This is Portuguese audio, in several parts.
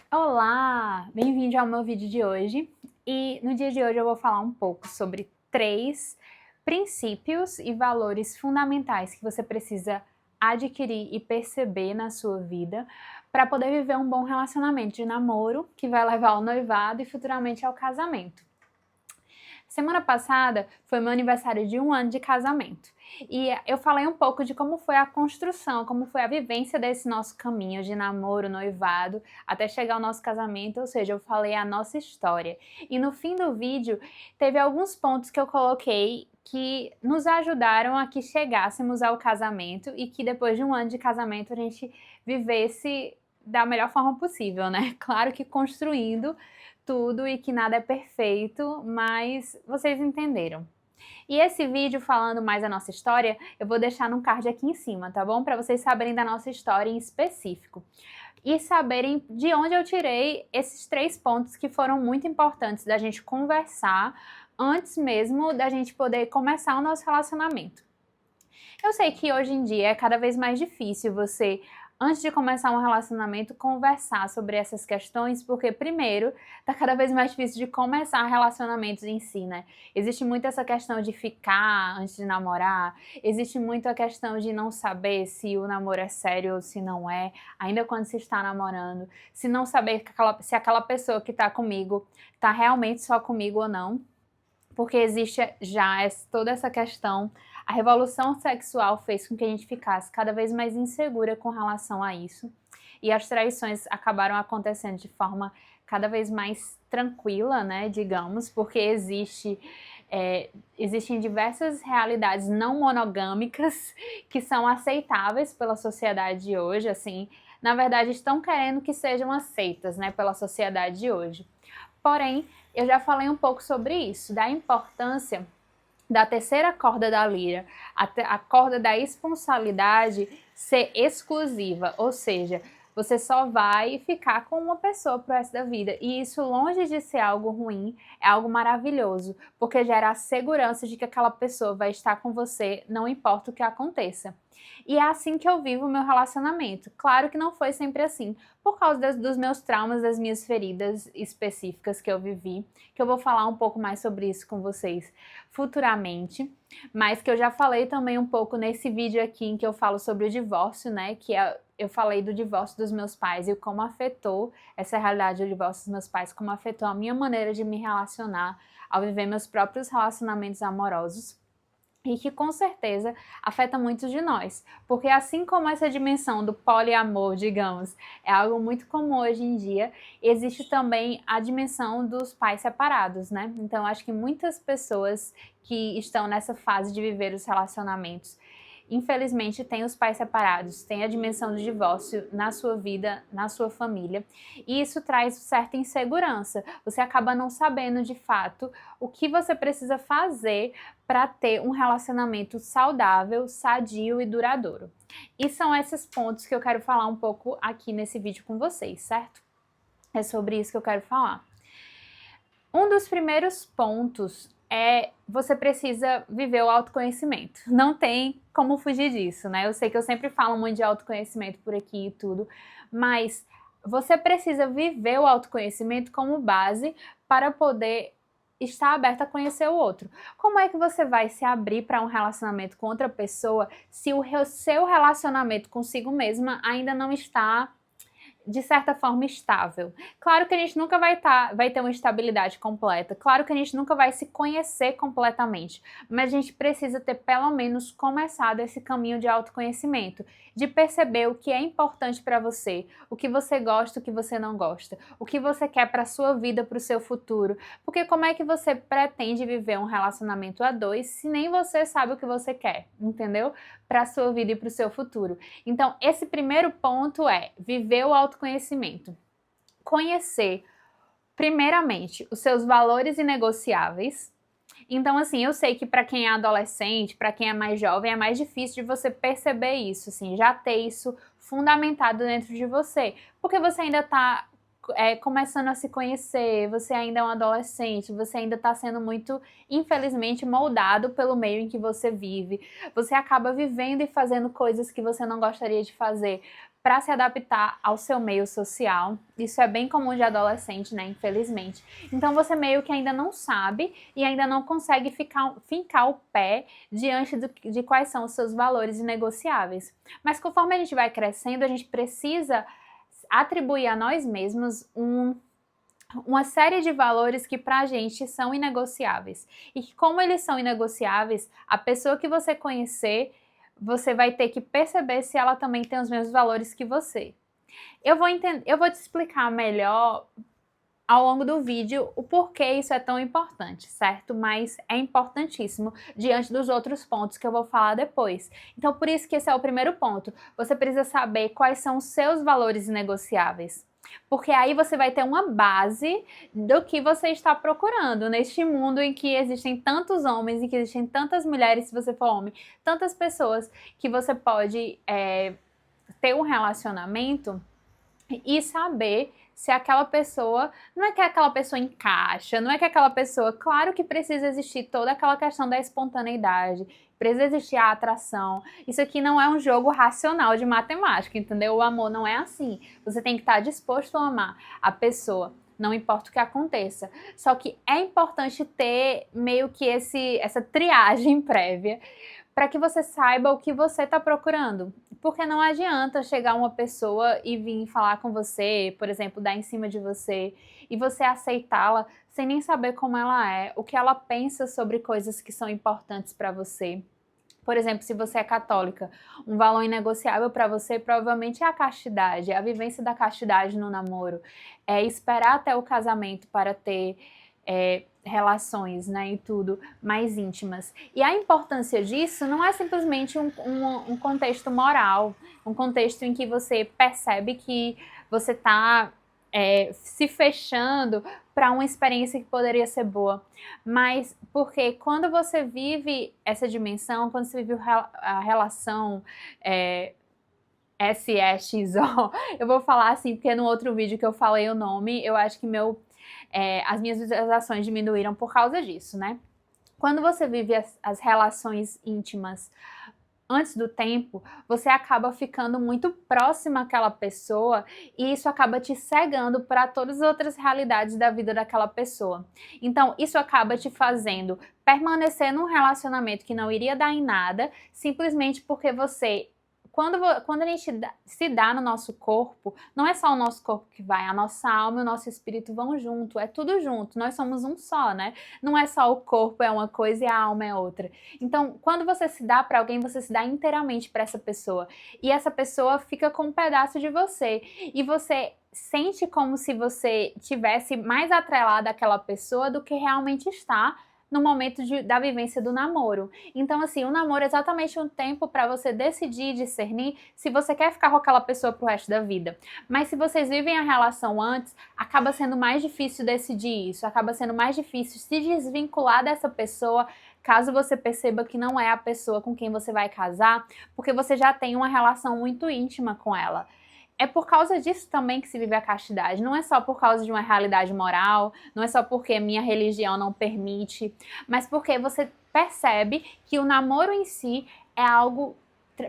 Olá, bem-vindo ao meu vídeo de hoje. E no dia de hoje eu vou falar um pouco sobre 3 princípios e valores fundamentais que você precisa adquirir e perceber na sua vida para poder viver um bom relacionamento de namoro que vai levar ao noivado e futuramente ao casamento. Semana passada foi meu aniversário de 1 ano de casamento e eu falei um pouco de como foi a construção, como foi a vivência desse nosso caminho de namoro, noivado, até chegar ao nosso casamento, ou seja, eu falei a nossa história. E no fim do vídeo teve alguns pontos que eu coloquei que nos ajudaram a que chegássemos ao casamento e que depois de 1 ano de casamento a gente vivesse da melhor forma possível, né? Claro que construindo tudo e que nada é perfeito, mas vocês entenderam. E esse vídeo falando mais da nossa história, eu vou deixar num card aqui em cima, tá bom? Para vocês saberem da nossa história em específico. E saberem de onde eu tirei esses 3 pontos que foram muito importantes da gente conversar antes mesmo da gente poder começar o nosso relacionamento. Eu sei que hoje em dia é cada vez mais difícil você, antes de começar um relacionamento, conversar sobre essas questões, porque primeiro, tá cada vez mais difícil de começar relacionamentos em si, né? Existe muito essa questão de ficar antes de namorar, existe muito a questão de não saber se o namoro é sério ou se não é, ainda quando se está namorando, se não saber se aquela pessoa que tá comigo tá realmente só comigo ou não, porque existe já toda essa questão. A revolução sexual fez com que a gente ficasse cada vez mais insegura com relação a isso, e as traições acabaram acontecendo de forma cada vez mais tranquila, né, digamos, porque existem diversas realidades não monogâmicas que são aceitáveis pela sociedade de hoje, assim, na verdade estão querendo que sejam aceitas, né, pela sociedade de hoje. Porém, eu já falei um pouco sobre isso, da importância da terceira corda da lira, a corda da esponsalidade ser exclusiva, ou seja, você só vai ficar com uma pessoa pro resto da vida. E isso, longe de ser algo ruim, é algo maravilhoso, porque gera a segurança de que aquela pessoa vai estar com você, não importa o que aconteça. E é assim que eu vivo o meu relacionamento. Claro que não foi sempre assim, por causa dos meus traumas, das minhas feridas específicas que eu vivi, que eu vou falar um pouco mais sobre isso com vocês futuramente, mas que eu já falei também um pouco nesse vídeo aqui em que eu falo sobre o divórcio, né, eu falei do divórcio dos meus pais e como afetou essa realidade do divórcio dos meus pais, como afetou a minha maneira de me relacionar ao viver meus próprios relacionamentos amorosos. E que com certeza afeta muitos de nós, porque assim como essa dimensão do poliamor, digamos, é algo muito comum hoje em dia, existe também a dimensão dos pais separados, né? Então acho que muitas pessoas que estão nessa fase de viver os relacionamentos, infelizmente têm os pais separados, têm a dimensão do divórcio na sua vida, na sua família, e isso traz certa insegurança. Você acaba não sabendo de fato o que você precisa fazer para ter um relacionamento saudável, sadio e duradouro. E são esses pontos que eu quero falar um pouco aqui nesse vídeo com vocês, certo? É sobre isso que eu quero falar. Um dos primeiros pontos é você precisa viver o autoconhecimento. Não tem como fugir disso, né? Eu sei que eu sempre falo muito de autoconhecimento por aqui e tudo, mas você precisa viver o autoconhecimento como base para poder estar aberta a conhecer o outro. Como é que você vai se abrir para um relacionamento com outra pessoa se o seu relacionamento consigo mesma ainda não está de certa forma estável? Claro que a gente nunca vai ter uma estabilidade completa, claro que a gente nunca vai se conhecer completamente, mas a gente precisa ter pelo menos começado esse caminho de autoconhecimento, de perceber o que é importante para você, o que você gosta, o que você não gosta, o que você quer para sua vida, para o seu futuro, porque como é que você pretende viver um relacionamento a dois se nem você sabe o que você quer, entendeu? Para a sua vida e para o seu futuro. Então, esse primeiro ponto é viver o autoconhecimento. Conhecer, primeiramente, os seus valores inegociáveis. Então, assim, eu sei que para quem é adolescente, para quem é mais jovem, é mais difícil de você perceber isso, assim, já ter isso fundamentado dentro de você, porque você ainda está começando a se conhecer, você ainda é um adolescente, você ainda está sendo muito, infelizmente, moldado pelo meio em que você vive. Você acaba vivendo e fazendo coisas que você não gostaria de fazer para se adaptar ao seu meio social. Isso é bem comum de adolescente, né? Infelizmente. Então você meio que ainda não sabe e ainda não consegue fincar o pé diante de quais são os seus valores inegociáveis. Mas conforme a gente vai crescendo, a gente precisa atribuir a nós mesmos uma série de valores que pra gente são inegociáveis. E que como eles são inegociáveis, a pessoa que você conhecer, você vai ter que perceber se ela também tem os mesmos valores que você. Eu vou te explicar melhor ao longo do vídeo o porquê isso é tão importante, certo? Mas é importantíssimo diante dos outros pontos que eu vou falar depois. Então, por isso que esse é o primeiro ponto. Você precisa saber quais são os seus valores negociáveis. Porque aí você vai ter uma base do que você está procurando neste mundo em que existem tantos homens, em que existem tantas mulheres, se você for homem, tantas pessoas que você pode ter um relacionamento e saber se aquela pessoa, não é que aquela pessoa encaixa, não é que aquela pessoa, claro que precisa existir toda aquela questão da espontaneidade, precisa existir a atração. Isso aqui não é um jogo racional de matemática, entendeu? O amor não é assim. Você tem que estar disposto a amar a pessoa, não importa o que aconteça. Só que é importante ter meio que essa triagem prévia para que você saiba o que você está procurando. Porque não adianta chegar uma pessoa e vir falar com você, por exemplo, dar em cima de você, e você aceitá-la sem nem saber como ela é, o que ela pensa sobre coisas que são importantes para você. Por exemplo, se você é católica, um valor inegociável para você provavelmente é a castidade, é a vivência da castidade no namoro, é esperar até o casamento para ter relações, né, e tudo, mais íntimas. E a importância disso não é simplesmente um contexto moral, um contexto em que você percebe que você está se fechando para uma experiência que poderia ser boa, mas porque quando você vive essa dimensão, quando você vive a relação SEXO, eu vou falar assim porque no outro vídeo que eu falei o nome, eu acho que as minhas visualizações diminuíram por causa disso, né? Quando você vive as relações íntimas antes do tempo, você acaba ficando muito próxima àquela pessoa e isso acaba te cegando para todas as outras realidades da vida daquela pessoa. Então, isso acaba te fazendo permanecer num relacionamento que não iria dar em nada, simplesmente porque você... Quando a gente se dá no nosso corpo, não é só o nosso corpo que vai, a nossa alma e o nosso espírito vão junto, é tudo junto, nós somos um só, né? Não é só o corpo é uma coisa e a alma é outra. Então, quando você se dá para alguém, você se dá inteiramente para essa pessoa. E essa pessoa fica com um pedaço de você. E você sente como se você tivesse mais atrelado àquela pessoa do que realmente está no momento da vivência do namoro. Então, assim, o namoro é exatamente um tempo para você decidir, discernir se você quer ficar com aquela pessoa pro resto da vida. Mas se vocês vivem a relação antes, acaba sendo mais difícil decidir isso, acaba sendo mais difícil se desvincular dessa pessoa, caso você perceba que não é a pessoa com quem você vai casar, porque você já tem uma relação muito íntima com ela. É por causa disso também que se vive a castidade, não é só por causa de uma realidade moral, não é só porque minha religião não permite, mas porque você percebe que o namoro em si é algo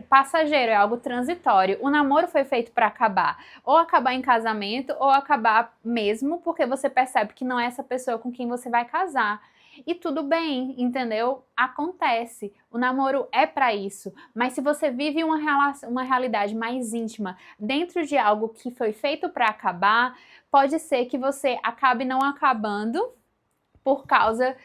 passageiro, é algo transitório. O namoro foi feito para acabar, ou acabar em casamento, ou acabar mesmo porque você percebe que não é essa pessoa com quem você vai casar. E tudo bem, entendeu? Acontece. O namoro é para isso. Mas se você vive uma realidade mais íntima dentro de algo que foi feito para acabar, pode ser que você acabe não acabando por causa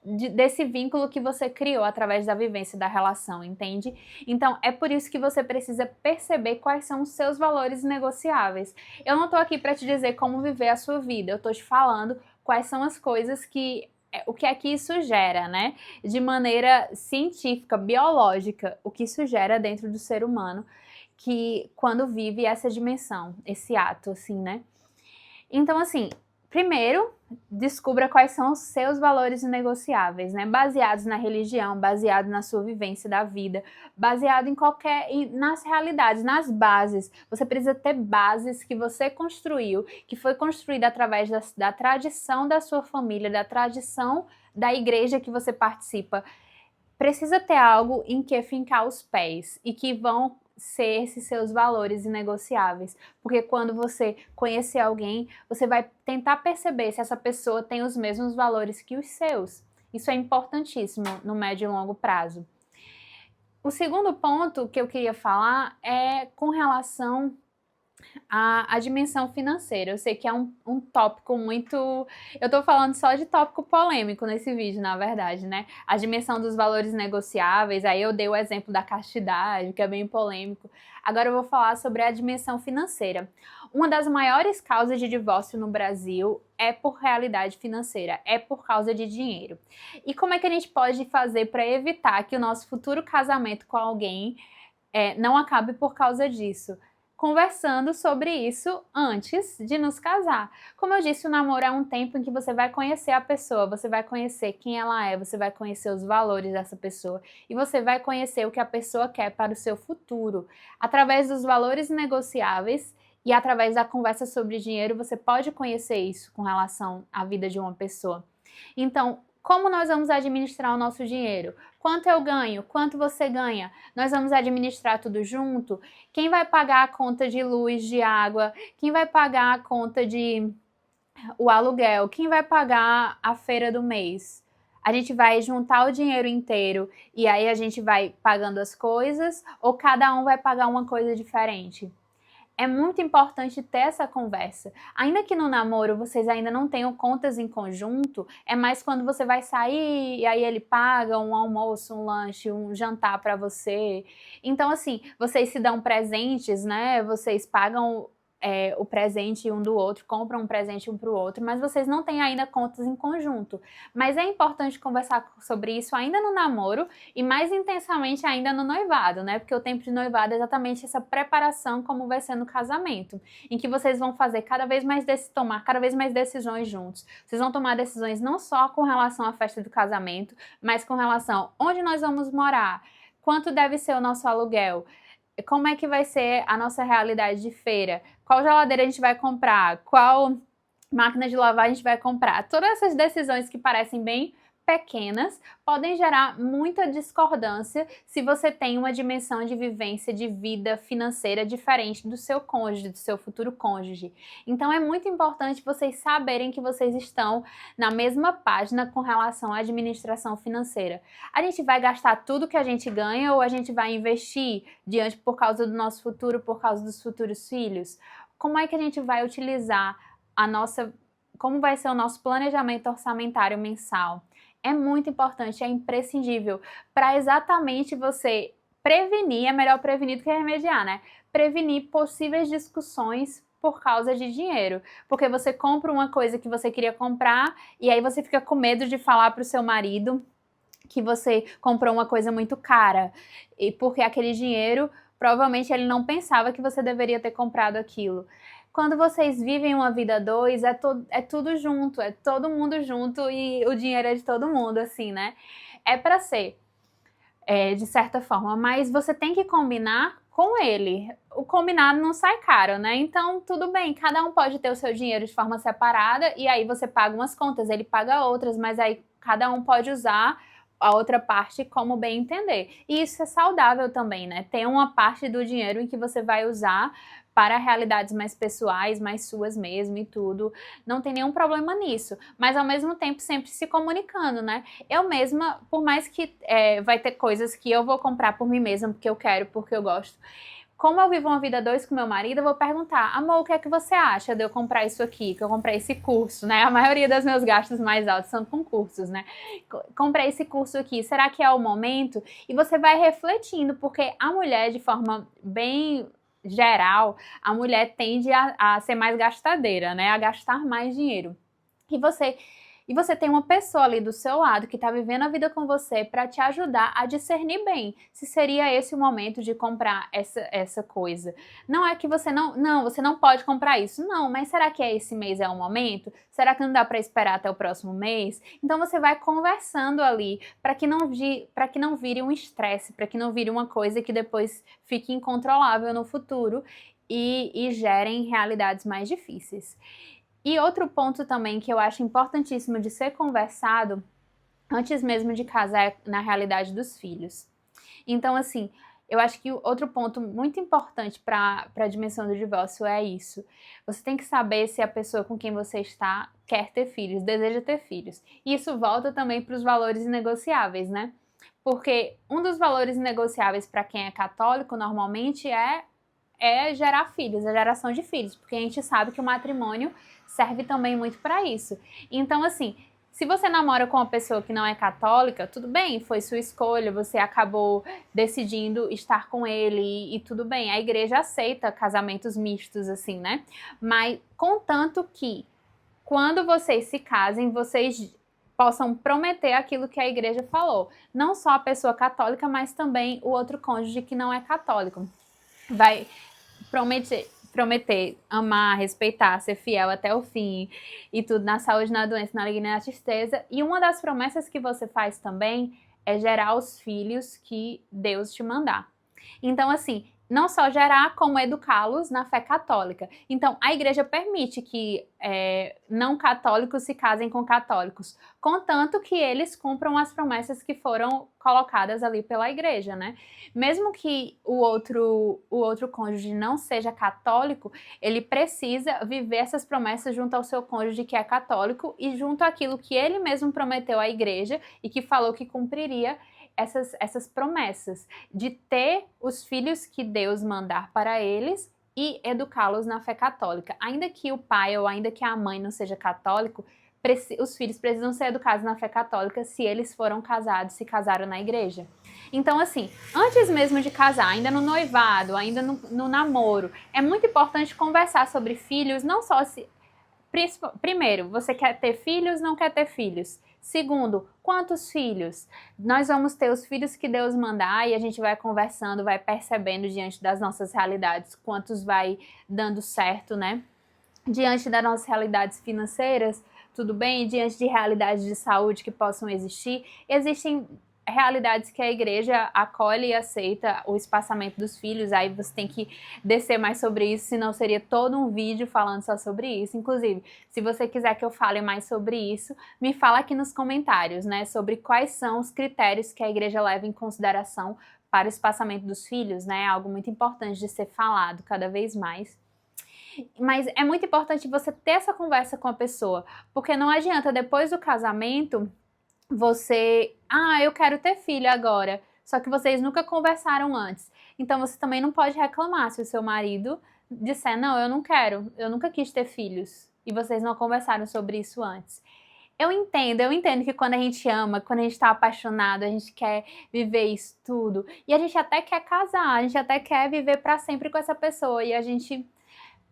desse vínculo que você criou através da vivência da relação, entende? Então, é por isso que você precisa perceber quais são os seus valores negociáveis. Eu não tô aqui para te dizer como viver a sua vida, eu tô te falando quais são as coisas o que é que isso gera, né? De maneira científica, biológica, o que isso gera dentro do ser humano, que quando vive essa dimensão, esse ato, assim, né? Então, assim, primeiro, descubra quais são os seus valores inegociáveis, né? Baseados na religião, baseado na sua vivência da vida, baseado nas realidades, nas bases. Você precisa ter bases que você construiu, que foi construída através da tradição da sua família, da tradição da igreja que você participa. Precisa ter algo em que fincar os pés e que vão ser esses seus valores inegociáveis. Porque quando você conhecer alguém, você vai tentar perceber se essa pessoa tem os mesmos valores que os seus. Isso é importantíssimo no médio e longo prazo. O segundo ponto que eu queria falar é com relação à dimensão financeira. Eu sei que é um tópico muito... Eu tô falando só de tópico polêmico nesse vídeo, na verdade, né? A dimensão dos valores negociáveis, aí eu dei o exemplo da castidade, que é bem polêmico. Agora eu vou falar sobre a dimensão financeira. Uma das maiores causas de divórcio no Brasil é por realidade financeira, é por causa de dinheiro. E como é que a gente pode fazer para evitar que o nosso futuro casamento com alguém não acabe por causa disso? Conversando sobre isso antes de nos casar. Como eu disse, o namoro é um tempo em que você vai conhecer a pessoa, você vai conhecer quem ela é, você vai conhecer os valores dessa pessoa e você vai conhecer o que a pessoa quer para o seu futuro. Através dos valores negociáveis e através da conversa sobre dinheiro, você pode conhecer isso com relação à vida de uma pessoa. Então, como nós vamos administrar o nosso dinheiro? Quanto eu ganho? Quanto você ganha? Nós vamos administrar tudo junto? Quem vai pagar a conta de luz, de água? Quem vai pagar a conta de o aluguel? Quem vai pagar a feira do mês? A gente vai juntar o dinheiro inteiro e aí a gente vai pagando as coisas ou cada um vai pagar uma coisa diferente? É muito importante ter essa conversa. Ainda que no namoro vocês ainda não tenham contas em conjunto, é mais quando você vai sair e aí ele paga um almoço, um lanche, um jantar para você. Então, assim, vocês se dão presentes, né? Vocês pagam o presente um do outro, compram um presente um para o outro, mas vocês não têm ainda contas em conjunto. Mas é importante conversar sobre isso ainda no namoro e mais intensamente ainda no noivado, né? Porque o tempo de noivado é exatamente essa preparação como vai ser no casamento, em que vocês vão fazer tomar cada vez mais decisões juntos. Vocês vão tomar decisões não só com relação à festa do casamento, mas com relação a onde nós vamos morar, quanto deve ser o nosso aluguel, como é que vai ser a nossa realidade de feira, qual geladeira a gente vai comprar, qual máquina de lavar a gente vai comprar. Todas essas decisões que parecem bem pequenas podem gerar muita discordância se você tem uma dimensão de vivência de vida financeira diferente do seu cônjuge, do seu futuro cônjuge. Então é muito importante vocês saberem que vocês estão na mesma página com relação à administração financeira. A gente vai gastar tudo que a gente ganha ou a gente vai investir por causa do nosso futuro, por causa dos futuros filhos? Como é que a gente vai utilizar como vai ser o nosso planejamento orçamentário mensal? É muito importante, é imprescindível para exatamente você prevenir, é melhor prevenir do que remediar, né? Prevenir possíveis discussões por causa de dinheiro. Porque você compra uma coisa que você queria comprar e aí você fica com medo de falar para o seu marido que você comprou uma coisa muito cara. E porque aquele dinheiro, provavelmente ele não pensava que você deveria ter comprado aquilo. Quando vocês vivem uma vida a dois, é tudo junto, é todo mundo junto e o dinheiro é de todo mundo, assim, né? É para ser, de certa forma, mas você tem que combinar com ele. O combinado não sai caro, né? Então, tudo bem, cada um pode ter o seu dinheiro de forma separada e aí você paga umas contas, ele paga outras, mas aí cada um pode usar a outra parte como bem entender. E isso é saudável também, né? Ter uma parte do dinheiro em que você vai usar para realidades mais pessoais, mais suas mesmo e tudo, não tem nenhum problema nisso, mas ao mesmo tempo sempre se comunicando, né? Eu mesma, por mais que vai ter coisas que eu vou comprar por mim mesma, porque eu quero, porque eu gosto, como eu vivo uma vida a dois com meu marido, eu vou perguntar, amor, o que é que você acha de eu comprar isso aqui, que eu comprei esse curso, né? A maioria dos meus gastos mais altos são com cursos, né? Comprei esse curso aqui, será que é o momento? E você vai refletindo, porque a mulher, de forma bem geral, a mulher tende a ser mais gastadeira, né? A gastar mais dinheiro. E você tem uma pessoa ali do seu lado que está vivendo a vida com você para te ajudar a discernir bem se seria esse o momento de comprar essa coisa. Não é que você você não pode comprar isso. Não, mas será que esse mês é o momento? Será que não dá para esperar até o próximo mês? Então você vai conversando ali para que não vire um estresse, para que não vire uma coisa que depois fique incontrolável no futuro e gerem realidades mais difíceis. E outro ponto também que eu acho importantíssimo de ser conversado, antes mesmo de casar, é na realidade dos filhos. Então, assim, Eu acho que outro ponto muito importante para a dimensão do divórcio é isso. Você tem que saber se a pessoa com quem você está quer ter filhos, deseja ter filhos. E isso volta também para os valores inegociáveis, né? Porque um dos valores inegociáveis para quem é católico normalmente é gerar filhos, a geração de filhos, porque a gente sabe que o matrimônio serve também muito para isso. Então, assim, se você namora com uma pessoa que não é católica, tudo bem, foi sua escolha, você acabou decidindo estar com ele e tudo bem. A igreja aceita casamentos mistos, assim, né? Mas contanto que quando vocês se casem, vocês possam prometer aquilo que a igreja falou. Não só a pessoa católica, mas também o outro cônjuge que não é católico. Vai prometer amar, respeitar, ser fiel até o fim e tudo na saúde, na doença, na alegria e na tristeza. E uma das promessas que você faz também é gerar os filhos que Deus te mandar. Então, assim, não só gerar, como educá-los na fé católica. Então, a igreja permite que não católicos se casem com católicos, contanto que eles cumpram as promessas que foram colocadas ali pela igreja, né? Mesmo que o outro cônjuge não seja católico, ele precisa viver essas promessas junto ao seu cônjuge que é católico e junto àquilo que ele mesmo prometeu à igreja e que falou que cumpriria essas promessas de ter os filhos que Deus mandar para eles e educá-los na fé católica. Ainda que o pai ou ainda que a mãe não seja católico, os filhos precisam ser educados na fé católica se eles foram casados, se casaram na igreja. Então, assim, antes mesmo de casar, ainda no noivado, ainda no namoro, é muito importante conversar sobre filhos, não só se... Primeiro, você quer ter filhos, não quer ter filhos? Segundo, quantos filhos? Nós vamos ter os filhos que Deus mandar e a gente vai conversando, vai percebendo diante das nossas realidades quantos vai dando certo, né? Diante das nossas realidades financeiras, tudo bem? Diante de realidades de saúde que possam existir, existem realidades que a igreja acolhe e aceita o espaçamento dos filhos, aí você tem que descer mais sobre isso, senão seria todo um vídeo falando só sobre isso. Inclusive, se você quiser que eu fale mais sobre isso, me fala aqui nos comentários, né, sobre quais são os critérios que a igreja leva em consideração para o espaçamento dos filhos, né, algo muito importante de ser falado cada vez mais. Mas é muito importante você ter essa conversa com a pessoa, porque não adianta depois do casamento você, eu quero ter filho agora, só que vocês nunca conversaram antes. Então você também não pode reclamar se o seu marido disser, não, eu não quero, eu nunca quis ter filhos, e vocês não conversaram sobre isso antes. Eu entendo que quando a gente ama, quando a gente tá apaixonado, a gente quer viver isso tudo, e a gente até quer casar, a gente até quer viver pra sempre com essa pessoa, e a gente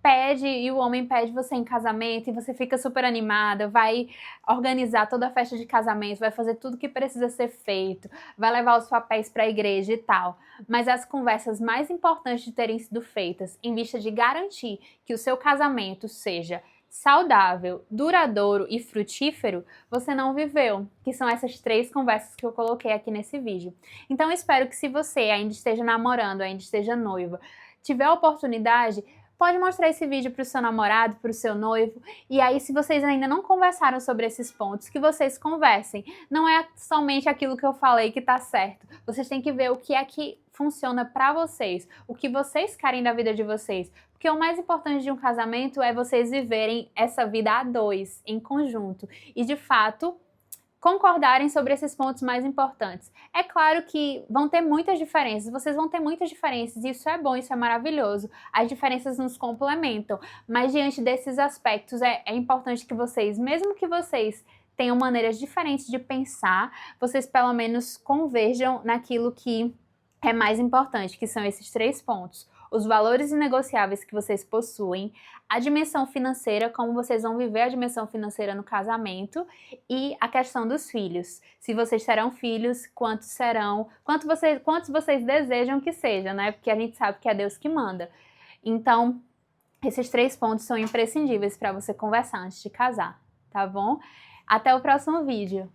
pede, e o homem pede você em casamento, e você fica super animada, vai organizar toda a festa de casamento, vai fazer tudo que precisa ser feito, vai levar os papéis para a igreja e tal. Mas as conversas mais importantes de terem sido feitas, em vista de garantir que o seu casamento seja saudável, duradouro e frutífero, você não viveu, que são essas 3 conversas que eu coloquei aqui nesse vídeo. Então eu espero que se você ainda esteja namorando, ainda esteja noiva, tiver a oportunidade, pode mostrar esse vídeo para o seu namorado, para o seu noivo, e aí se vocês ainda não conversaram sobre esses pontos, que vocês conversem. Não é somente aquilo que eu falei que tá certo. Vocês têm que ver o que é que funciona para vocês, o que vocês querem da vida de vocês. Porque o mais importante de um casamento é vocês viverem essa vida a 2, em conjunto. E de fato, concordarem sobre esses pontos mais importantes. É claro que vão ter muitas diferenças, vocês vão ter muitas diferenças, e isso é bom, isso é maravilhoso. As diferenças nos complementam, mas diante desses aspectos é importante que vocês, mesmo que vocês tenham maneiras diferentes de pensar, vocês pelo menos converjam naquilo que é mais importante, que são esses 3 pontos. Os valores inegociáveis que vocês possuem, a dimensão financeira, como vocês vão viver a dimensão financeira no casamento, e a questão dos filhos. Se vocês terão filhos, quantos serão, quantos vocês desejam que seja, né? Porque a gente sabe que é Deus que manda. Então, esses 3 pontos são imprescindíveis para você conversar antes de casar, tá bom? Até o próximo vídeo.